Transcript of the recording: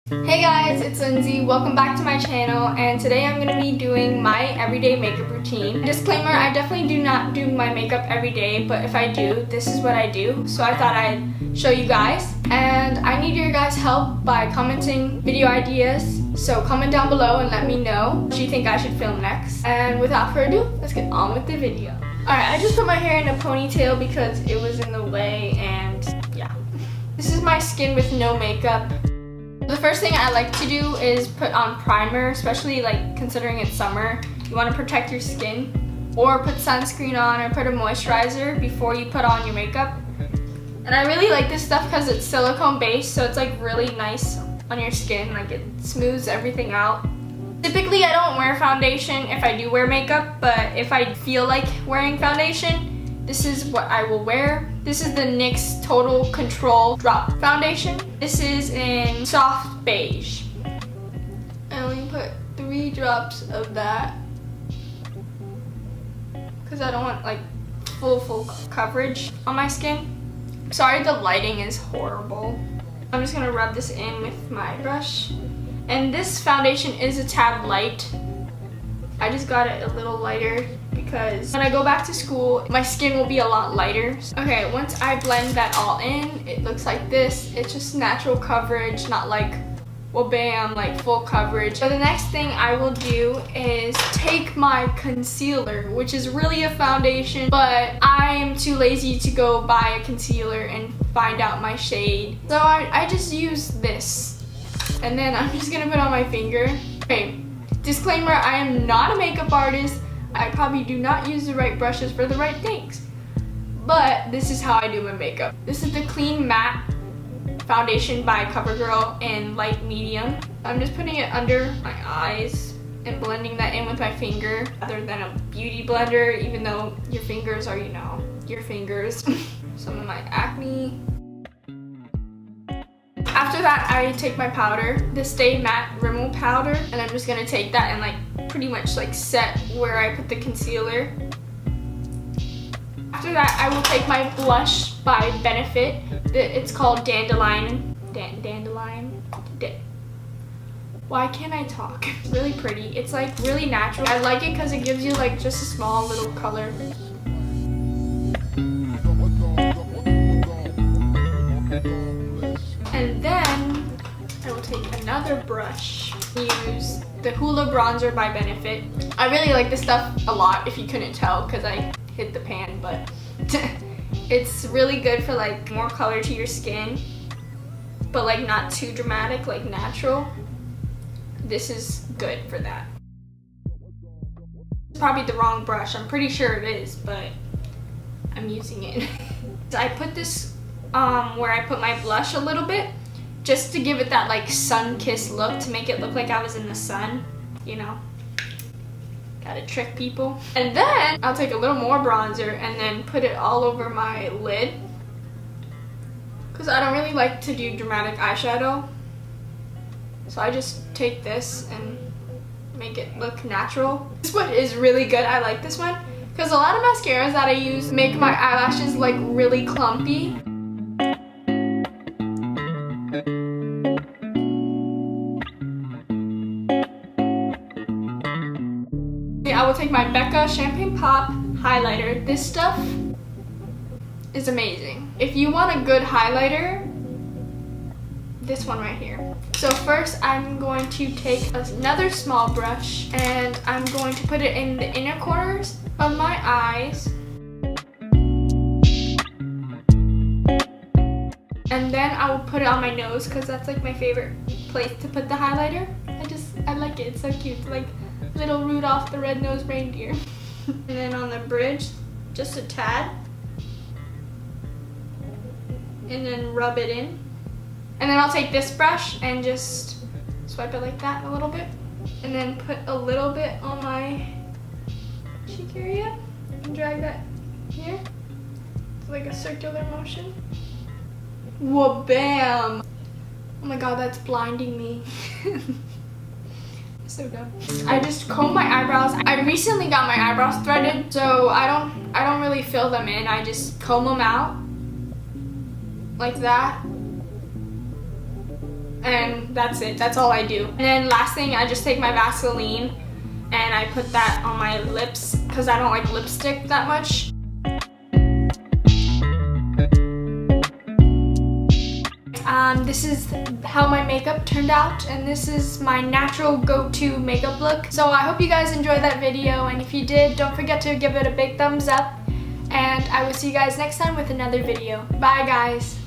Hey guys, it's Lindsay. Welcome back to my channel, and today I'm going to be doing my everyday makeup routine. Disclaimer, I definitely do not do my makeup every day, but if I do, this is what I do. So I thought I'd show you guys, and I need your guys' help by commenting video ideas. So comment down below and let me know what you think I should film next. And without further ado, let's get on with the video. Alright, I just put my hair in a ponytail because it was in the way, and yeah. This is my skin with no makeup. The first thing I like to do is put on primer, especially like considering it's summer. You want to protect your skin, or put sunscreen on, or put a moisturizer before you put on your makeup. And I really like this stuff because it's silicone based, so it's like really nice on your skin. Like it smooths everything out. Typically I don't wear foundation if I do wear makeup, but if I feel like wearing foundation, this is what I will wear. This is the NYX Total Control Drop Foundation. This is in soft beige. I only put 3 drops of that because I don't want like full coverage on my skin. Sorry, the lighting is horrible. I'm just gonna rub this in with my brush. And this foundation is a tad light. I just got it a little lighter because when I go back to school, my skin will be a lot lighter. Okay, once I blend that all in, it looks like this. It's just natural coverage, not like, well, bam, like full coverage. So the next thing I will do is take my concealer, which is really a foundation, but I am too lazy to go buy a concealer and find out my shade. So I just use this. And then I'm just gonna put on my finger. Okay, disclaimer, I am not a makeup artist. I probably do not use the right brushes for the right things. But this is how I do my makeup. This is the Clean Matte Foundation by CoverGirl in light medium. I'm just putting it under my eyes and blending that in with my finger rather than a beauty blender, even though your fingers are, you know, your fingers. Some of my acne. After that, I take my powder, the Stay Matte Rimmel powder, and I'm just gonna take that and like pretty much like set where I put the concealer. After that, I will take my blush by Benefit. It's called Dandelion. Why can't I talk? It's really pretty. It's like really natural. I like it because it gives you like just a small little color. And then I will take another brush, use the Hoola Bronzer by Benefit. I really like this stuff a lot, if you couldn't tell because I hit the pan, but it's really good for like more color to your skin, but like not too dramatic, like natural. This is good for that. It's probably the wrong brush, I'm pretty sure it is, but I'm using it. I put this where I put my blush a little bit, just to give it that like sun-kissed look, to make it look like I was in the sun, you know. Gotta trick people. And then I'll take a little more bronzer and then put it all over my lid, because I don't really like to do dramatic eyeshadow. So I just take this and make it look natural. This one is really good. I like this one because a lot of mascaras that I use make my eyelashes like really clumpy. I will take my Becca Champagne Pop highlighter. This stuff is amazing. If you want a good highlighter, this one right here. So first I'm going to take another small brush and I'm going to put it in the inner corners of my eyes. And then I will put it on my nose because that's like my favorite place to put the highlighter. I like it, it's so cute. It's like little Rudolph the Red-Nosed Reindeer. And then on the bridge, just a tad. And then rub it in. And then I'll take this brush and just swipe it like that a little bit. And then put a little bit on my cheek area. And drag that here. It's like a circular motion. Whoa, bam! Oh my god, that's blinding me. So dumb. I just comb my eyebrows. I recently got my eyebrows threaded, so I don't really fill them in. I just comb them out like that. and that's it. That's all I do. And then last thing, I just take my Vaseline and I put that on my lips because I don't like lipstick that much. This is how my makeup turned out, and this is my natural go-to makeup look. So I hope you guys enjoyed that video, and if you did, don't forget to give it a big thumbs up, and I will see you guys next time with another video. Bye guys!